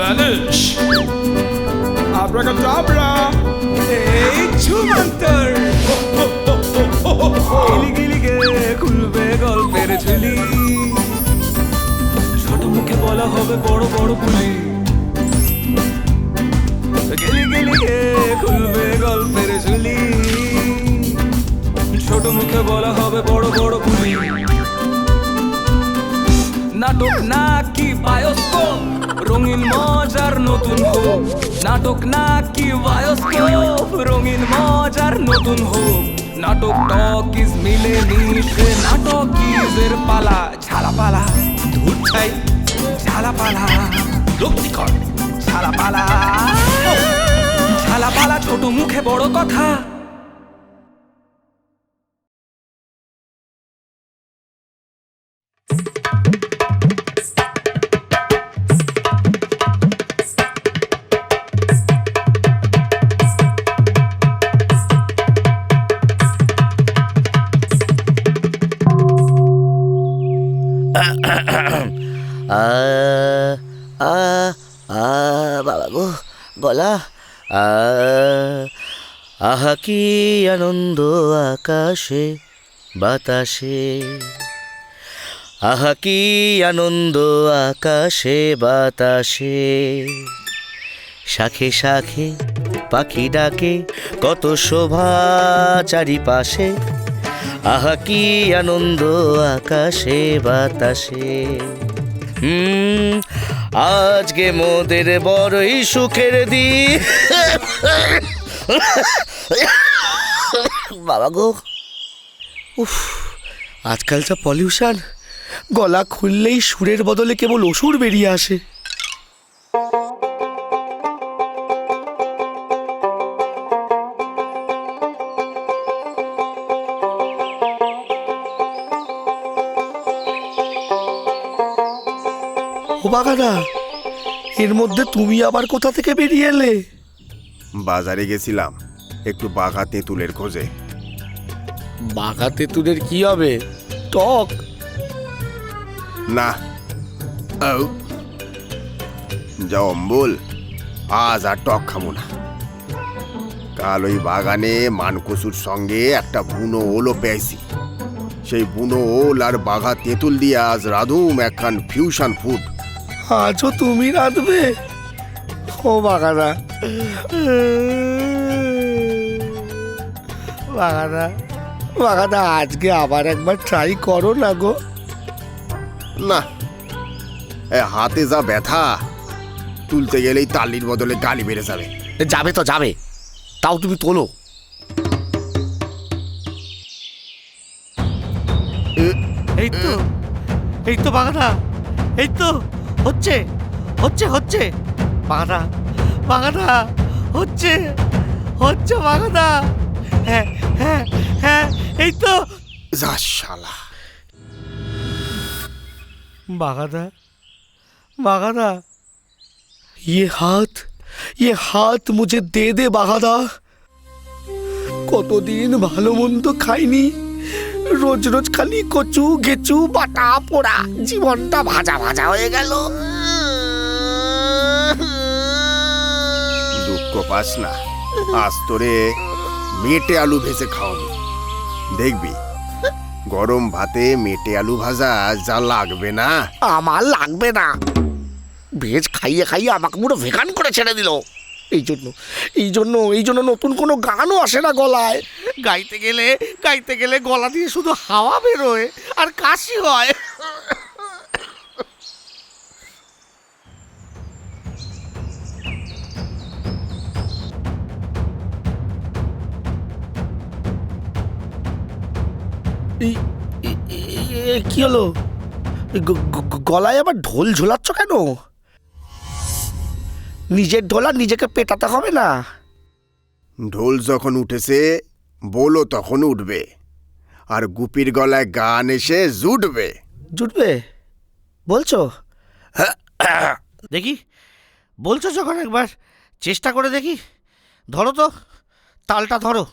Vanish আব্রাকাডাব্রা এই ছুমন্তর গিলি গিলি গে খুলবে গল্পের ঝুলি ছোট মুখে বলা হবে বড় বড় বুলি গিলি গিলি গে খুলবে গল্পের ঝুলি ছোট মুখে বলা হবে বড় বড় বুলি নাটক নাকি বায়োস্কোপ রঙিন মজার নতুন হোক নাটক নাকি বায়োস্কোপ রঙিন মজার নতুন হোক নাটক টকিজ মিলে মিশে নাটক ইজের পালা ঝালাপালা ধূর ছাই ঝালাপালা লক্ষ্মীকর ঝালাপালা ঝালাপালা ছোট মুখে বড় কথা বাবা গো গলা আহা কি আনন্দ আকাশে বাতাসে আহা কি আনন্দ আকাশে বাতাসে শাখে শাখে পাখি ডাকে কত শোভা চারিপাশে আহা কি আনন্দ আকাশে বাতাসে আজকে মোদের বড়ই সুখের দিন বাবা গো উফ আজকাল যা পলিউশন গলা খুললেই সুরের বদলে কেবল অসুর বেরিয়ে আসে ও বাগাদা এর মধ্যে তুমি আবার কোথা থেকে বেরিয়ে এলে? বাজারে গেছিলাম একটু বাঘা তেঁতুলের খোঁজে। বাঘা তেঁতুলের কি হবে? টক না যা অম্বল, আজ আর টক খাবো না। কাল ওই বাগানে মানকসুর সঙ্গে একটা বুনো ওলও পেয়েছি। সেই বুনো ওল আর বাঘা তেঁতুল দিয়ে আজ রাধুম একখান ফিউশন ফুড। আজও তুমি রাঁধবে? ও বাগাদা বাগাদা বাগাদা আজকে আবার একবার ট্রাই করো না গো। না, হাতে যা ব্যথা, তুলতে গেলেই তালির বদলে গালি বেড়ে যাবে। যাবে তো যাবে, তাও তুমি তোলো। এই তো বাগাদা, এই তো হচ্ছে হচ্ছে হচ্ছে বাগাদা বাগাদা হচ্ছে হচ্ছে বাগাদা। হ্যাঁ হ্যাঁ হ্যাঁ এই তো যা শালা। বাগাদা বাগাদা ये हाथ मुझे दे दे বাগাদা। কতদিন ভালো মন্দ খাইনি, রোজ রোজ খালি কচু গেচু বাটা পোড়া, জীবনটা ভাজা ভাজা হয়ে গেল। দুঃখ পাস না, আজ তোরে মেটে আলু ভেজে খাওয়াবো, দেখবি গরম ভাতে মেটে আলু ভাজা যা লাগবে না। আমার লাগবে না, ভেজ খাইয়ে খাইয়ে আমাকে পুরো ভেগান করে ছেড়ে দিল। এই জন্য নতুন কোনো গানও আসে না গলায়। গাইতে গেলে গলা দিয়ে শুধু হাওয়া বেরোয় আর কাশি হয়। কি হলো? গলায় আবার ঢোল ঝোলাচ্ছ কেন? নিজের ঢোল আর নিজেকে পেটাতে হবে না? ঢোল যখন উঠেছে বলো তখন উঠবে, আর গুপির গলায় গান এসে জুটবে। জুটবে বলছো? দেখি, বলছো যখন একবার চেষ্টা করে দেখি। ধরো তো, তালটা ধরো।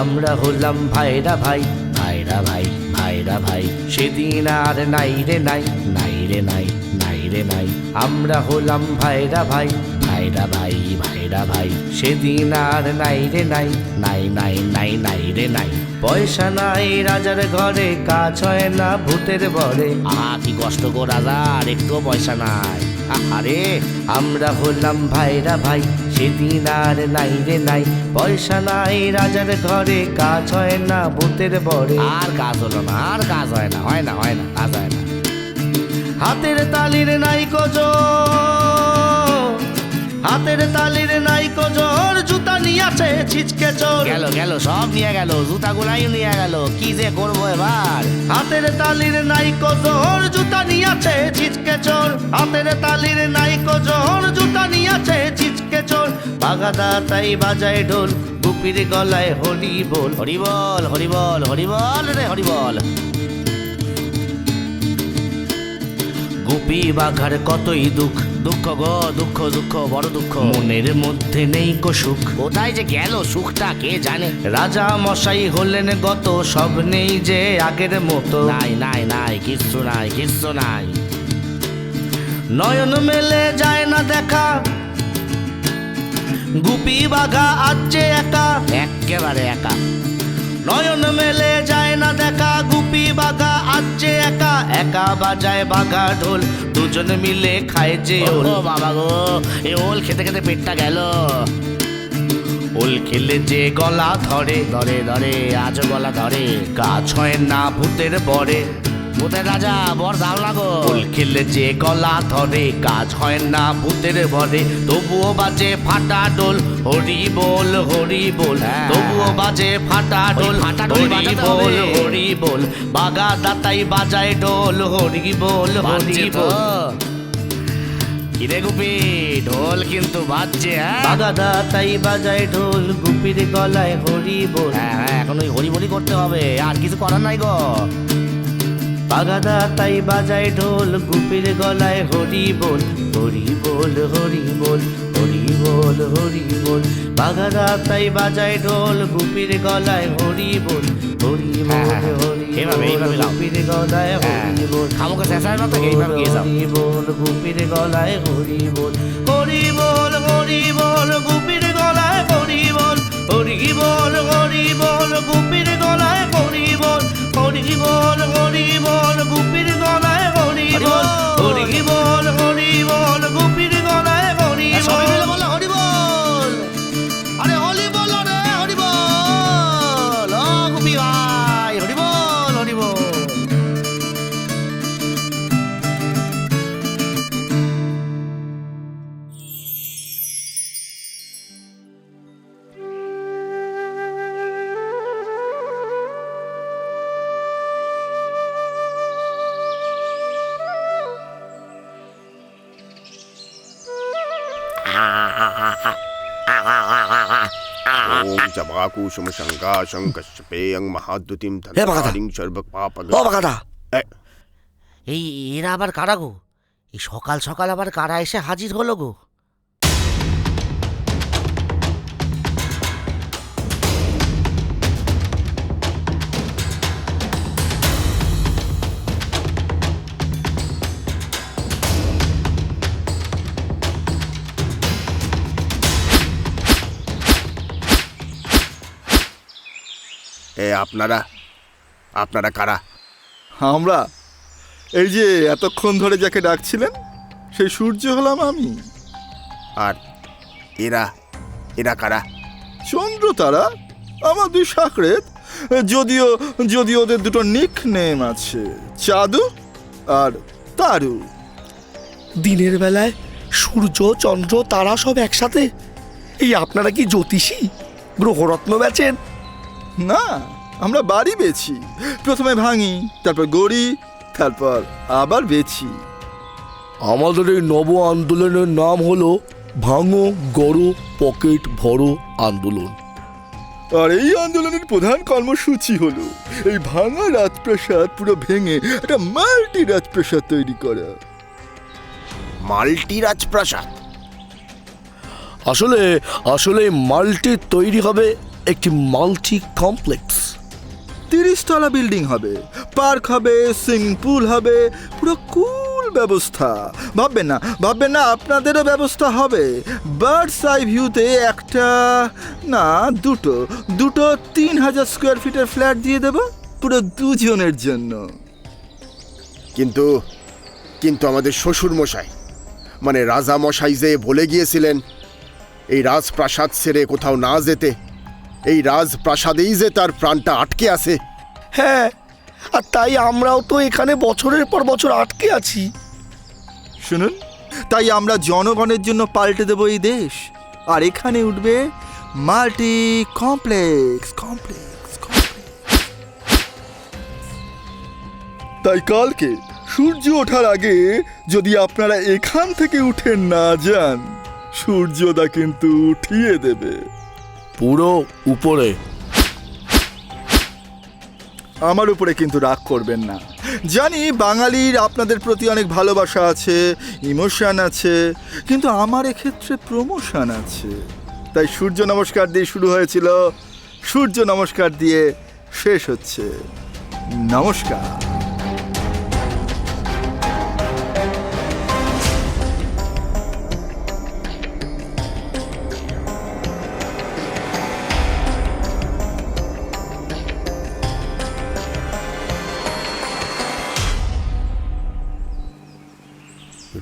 আমরা হলাম ভাইরা ভাই, ভাইরা ভাই, ভাইরা ভাই, সেদিন আর নাই রে নাই, নাই রে নাই, নাই রে নাই, আমরা হলাম ভাইরা ভাই, ভাইরা ভাই, ভাইরা ভাই, সেদিন আর নাই রে নাই, নাই নাই নাই নাই রে নাই। পয়সা নাই রাজার ঘরে, কাজ হয় না ভূতের বরে। কি কষ্ট গো রাজার, একটুও পয়সা নাই। আরে আমরা হলাম ভাইরা ভাই, সেদিন আর নাই রে নাই, পয়সা নাই রাজার ঘরে, কাজ হয় না ভূতের বরে। আর কাজ হলো না, আর কাজ হয় না, হয় না, হয় না, কাজ হয় না। হাতের তালির নাই কোজোর, হাতের তালির নাই কোজোর, জুতা নিয়েছে ছিচকে চোর। গেল গেল, সব নিয়ে গেল, জুতাগুলাই নিয়ে গেল, কি যে করবো এবার। হাতের তালির নাই কোজোর, জুতা নিয়েছে ছিচকে চোর। হাতের তালির নাই কোজোর, জুতা নিয়েছে ছিচকে চোর। বাগাদা তাই বাজায় ঢোল, গুপির গলায় হরি বল, হরি বল, হরি বল, হরি বল রে হরি বল। গুপি বাঘার কতই দুঃখ, দুঃখ গো দুঃখ, দুঃখ বড় দুঃখ, মনের মধ্যে নেই কো সুখ। কোথায় যে গেল সুখটা কে জানে। রাজা মশাই হলেন গত, সব নেই যে আগের মতো। নাই নাই নাই, কিচ্ছু নাই, কিচ্ছু নাই। নয়ন মেলে যায় না দেখা, গুপি বাঘা আজ যে একা, একেবারে একা। নয়ন মেলে যায় না দেখা, গুপি বাঘা আজ যে একা, একা বাজায় বাঘা ঢোল, দুজন মিলে খায় যে ওল। বাবা গো, এ ওল খেতে খেতে পেটটা গেল। ওল খেলে যে গলা ধরে, ধরে ধরে আজ গলা ধরে, কাজ হয় না ভূতের বরে। ভূতের রাজা বর দাও না গো। ওল খেলে যে গলা ধরে, কাজ হয় না ভূতের বরে, তবুও বাজে ফাটা ডোল, হরি বল, হরি বল, তবুও বাজে ফাটা ডোল, হরি বল, হরি বল। বাগা দাতাই বাজায় ঢোল, হরি বল, হরি বল। কিরে গুপি, ঢোল কিন্তু বাজছে। বাগা দাতাই বাজায় ঢোল, গুপির গলায় হরি বল। হ্যাঁ, এখন ওই হরি বলি করতে হবে, আর কিছু করার নাই গো। বাগাদা তাই বাজায় ঢোল, গুপির গলায় হরি বল, হরি বল, হরি বল, হরি বল, হরি বল। বাগাদা তাই বাজায় ঢোল, গুপির গলায় হরি বল, হরি বল, হরি বল, গুপির গলায় হরি বল। খামোকে শেষার মতো এইভাবে গিয়ে যাও। হরি বল, গুপির গলায় হরি বল, হরি বল, হরি বল, গুপির গলায় হরি বল, হরি বল, হরি বল, গুপির গলায় হরি বল, হরি বল, হরি বল, গুপির গলায় হরি বল, হরি বল, হরি বল, গুপির গলায় হরি বল। সবাই মিলে বলো হরি বল। আরে হরি বল রে, হরি বল। ও গুপি ভাই, হরি বল, হরি বল। ওম জবাকুসুম শঙ্কাশং কশ্যপেয়ং মহাদ্যুতিম হে বাগাদা। ধনকারিং সর্বপাপগ। ও বাগাদা, এই এরা আবার কারা গো? এই সকাল সকাল আবার কারা এসে হাজির হলো গো? আপনারা, আপনারা কারা? আমরা এই যে এতক্ষণ ধরে যাকে ডাকছিলেন, সেই সূর্য হলাম আমি। আর এরা, এরা কারা? চন্দ্র তারা আমার দুই সাকরেত, যদিও যদিও ওদের দুটো নিক নেম আছে, চাদু আর তারু। দিনের বেলায় সূর্য, চন্দ্র, তারা সব একসাথে? এই আপনারা কি জ্যোতিষী, গ্রহরত্ন বেচেন? না, আমরা বাড়ি বেছি। প্রথমে ভাঙি, তারপর গড়ি, তারপর আবার বেছি। আমাদের এই নব আন্দোলনের নাম হলো ভাঙো গড়ো পকেট ভরো আন্দোলন। আর এই আন্দোলনের প্রধান কর্মসূচি হলো এই ভাঙা রাজপ্রাসাদ পুরো ভেঙে একটা মাল্টি রাজপ্রাসাদ তৈরি করা। মাল্টি রাজপ্রাসাদ? আসলে আসলে মাল্টি তৈরি হবে একটি মাল্টি কমপ্লেক্স। 30 তলা বিল্ডিং হবে, পার্ক হবে, সুইমিং পুল হবে, পুরো কুল ব্যবস্থা। ভাববেন না আপনাদেরও ব্যবস্থা হবে। বার্ডস আই ভিউতে একটা না দুটো 3000 স্কোয়ার ফিটের ফ্ল্যাট দিয়ে দেবো পুরো 2 জনের জন্য। কিন্তু কিন্তু আমাদের শ্বশুর মশাই মানে রাজা মশাই যে বলে গিয়েছিলেন এই রাজপ্রাসাদ ছেড়ে কোথাও না যেতে, এই রাজপ্রাসাদেই যে তার প্রাণটা আটকে আছে। হ্যাঁ, আর তাই আমরাও তো এখানে বছরের পর বছর আটকে আছি। শুনুন, তাই আমরা জনগণের জন্য পাল্টে দেবো এই দেশ, আর এখানে উঠবে মাল্টি কমপ্লেক্স। তাই কালকে সূর্য ওঠার আগে যদি আপনারা এখান থেকে উঠে না যান, সূর্যদা কিন্তু উঠিয়ে দেবে পুরো উপরে। আমার উপরে কিন্তু রাগ করবেন না। জানি বাঙালির আপনাদের প্রতি অনেক ভালোবাসা আছে, ইমোশন আছে, কিন্তু আমার এক্ষেত্রে প্রমোশন আছে। তাই সূর্য নমস্কার দিয়ে শুরু হয়েছিল, সূর্য নমস্কার দিয়ে শেষ হচ্ছে। নমস্কার।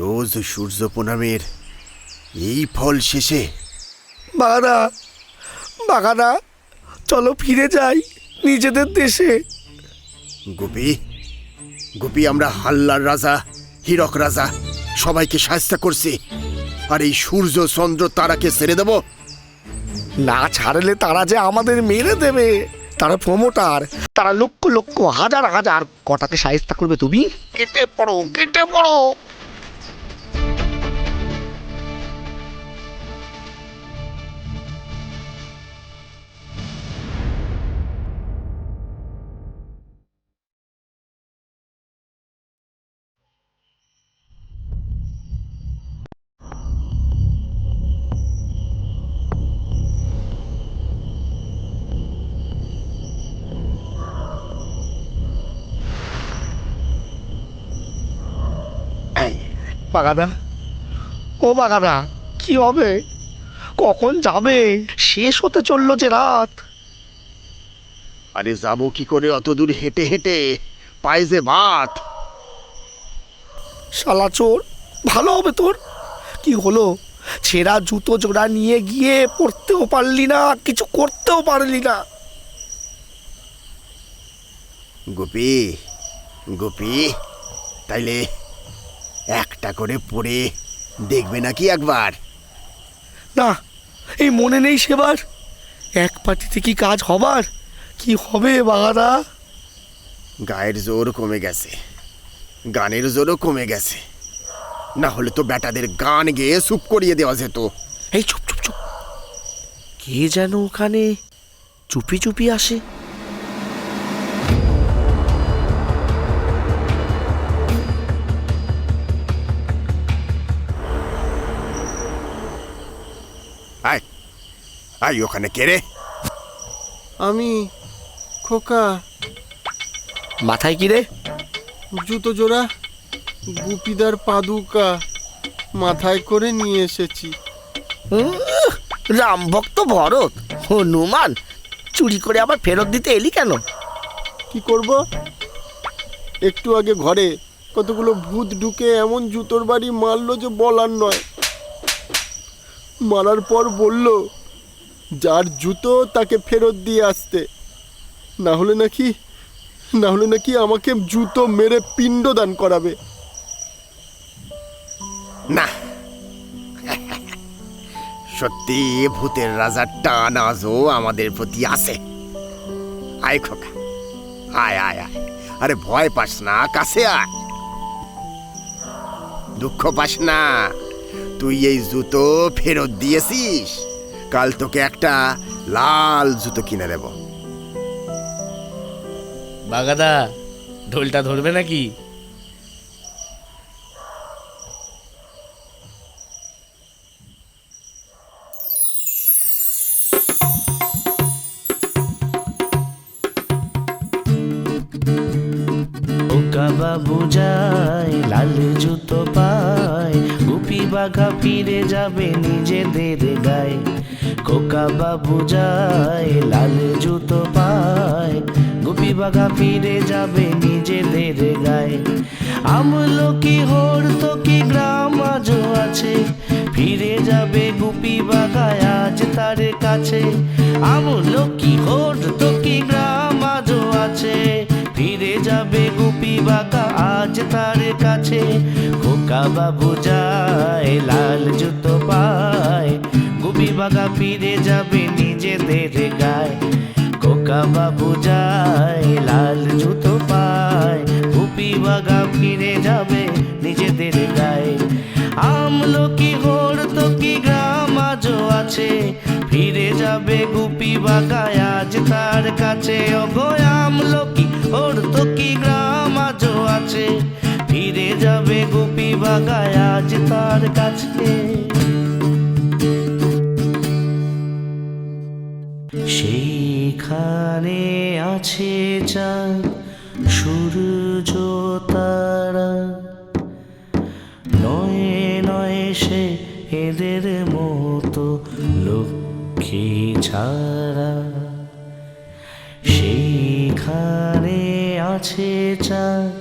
রোজ সূর্য প্রণামের এই ফল শেষে বাগানা চলো ফিরে যাই নিজেদের দেশে। গোপী আমরা হাল্লার রাজা, হীরক রাজা সবাইকে সাহায্য করছি, আর এই সূর্য চন্দ্র তারাকে ছেড়ে দেব না? ছাড়লে তারা যে আমাদের মেরে দেবে। তারা প্রমোটার, তারা লক্ষ লক্ষ হাজার হাজার কটাকে সাহায্য করবে। তুমি কেটে পড়ো। বাগানা কি হবে? কখন যাবে? শেষ হতে চললো যে রাত। আরে যাবো কি করে অত দূর হেঁটে হেঁটে, পায়ে যে বাত। শালা চোর, ভালো হবে তোর। কি হলো? ছেঁড়া জুতো জোড়া নিয়ে গিয়ে পড়তেও পারলি না, কিছু করতেও পারলি না। গোপী তাইলে একটা করে পড়ে দেখবে নাকি একবার? না, এই মনে নেই সেবার। এক পার্টিতে কি কাজ হবার? কি হবে বাগানা? গায়ের জোর কমে গেছে, গানের জোরও কমে গেছে। না হলে তো বেটাদের গান গেয়ে চুপ করিয়ে দেওয়া যেত। এই চুপ। কে যেন ওখানে চুপি চুপি আসে। আয় ওখানে কে রে? আমি খোকা। মাথায় কি রে? জুতো জোড়া গুপিদার পাদুকা মাথায় করে নিয়ে এসেছি। রাম ভক্ত ভরত, হনুমান চুরি করে আবার ফেরত দিতে এলি কেন? কি করব? একটু আগে ঘরে কতগুলো ভূত ঢুকে এমন জুতোর বাড়ি মারলো যে বলার নয়। মারার পর বলল যার জুতো তাকে ফেরত দিয়ে আসতে, না হলে নাকি আমাকে জুতো মেরে পিণ্ডদান করাবে। না, সত্যি ভূতের রাজার টান আজও আমাদের প্রতি আছে। আয় খোকা, আয়। আরে ভয় পাস না, কাছে আয়। দুঃখ পাস না, তুই এই জুতো ফেরত দিয়েছিস, কাল তোকে একটা লাল জুতো কিনে দেব। বাগাদা ঢোলটা ধরবে নাকি? বাবু যায় লাল জুতো পায়, গুপি বাঘা ফিরে যাবে নিজেদের গায়ে। খোকা বাবু যায় লাল জুতো পায়, গুপি বাঘা ফিরে যাবে নিজেদের গায়ে। আমলকি হর্তকি গ্রাম আজও আছে, ফিরে যাবে গুপি বাঘা আজ তার কাছে। আমলকি হর্তকি গ্রাম আজও আছে, ফিরে যাবে গুপি বাঘা আজ তার কাছে। খোকা বাবু যায় লাল জুতো পায়, গুপি বাঘা ফিরে যাবে নিজেদের গায়ে। খোকা বাবু যায় লাল জুতো পায়, গুপি বাঘা ফিরে যাবে নিজেদের গায়ে। আমলকি হর্তকি গ্রাম আজও আছে, ফিরে যাবে গুপি বাঘা আজ তার কাছে। ওগো আমলকি হর্তকি গ্রাম আজও আছে, ফিরে যাবে গুপি বাঘা আজ তার কাছে। সেইখানে আছে চাঁদ সূর্য তারা, নয় নয় সে এদের মতো লক্ষ্মী ছাড়া। সেইখানে আছে চাঁদ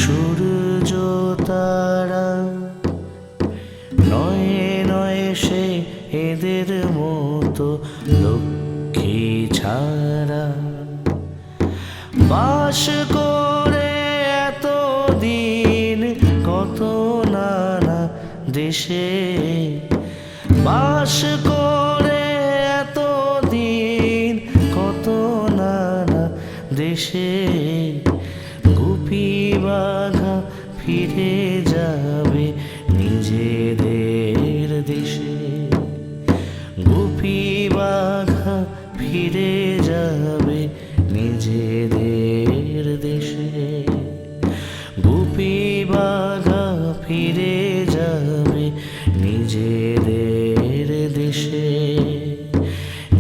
সূর্য তারা, নয় নয় সে এদের মতো লক্ষ্মী ছাড়া। বাস করে এতদিন কত নানা দেশে, বাস করে এতদিন কত নানা দেশে। গুপি বাঘা ফিরে যাবে নিজেদের দেশে, গুপি বাঘা ফিরে যাবে নিজেদের দেশে। গুপি বাঘা ফিরে যাবে নিজেদের দেশে,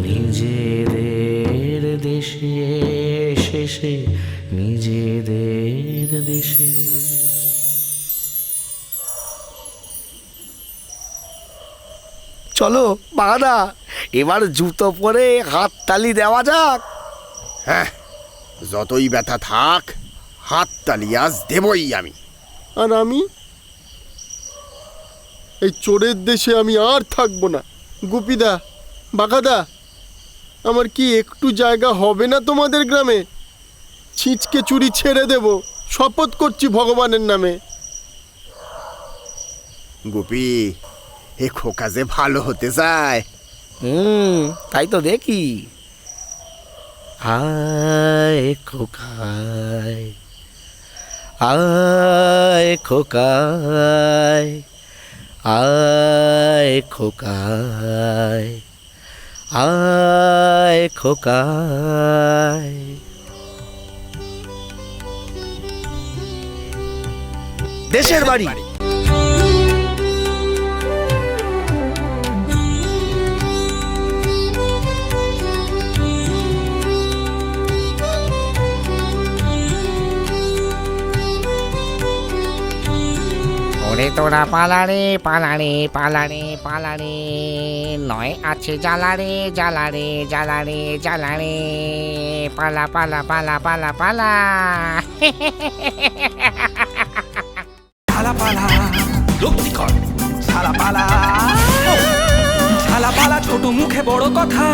নিজেদের দেশে শেষে নিজেদের দেশে। চলো বাঘাদা, এবার জুতো পরে হাততালি দেওয়া যাক। হ্যাঁ, যতই ব্যথা থাক হাততালি আজ দেবই আমি। আর আমি এই চোরের দেশে আমি আর থাকবো না। গুপিদা, বাঘাদা, আমার কি একটু জায়গা হবে না তোমাদের গ্রামে? ছিঁচকে চুরি ছেড়ে দেব, শপথ করছি ভগবানের নামে। গুপি, এ খোকা যে ভালো হতে চায়। তাই তো দেখি। আয় খোকায়, আয় খোকায়, আয় খোকায়, আয় খোকায়। দেশের বাড়ি। ওরে তোরা পালারে পালারে পালারে পালারে, নয় আছে জ্বালারে জ্বালারে জ্বালারে জ্বালারে, পালা পালা পালা পালা পালা। ঝালা পালা লক্ষ্মীকর, ঝালা পালা ঝালা পালা ছোট মুখে বড় কথা।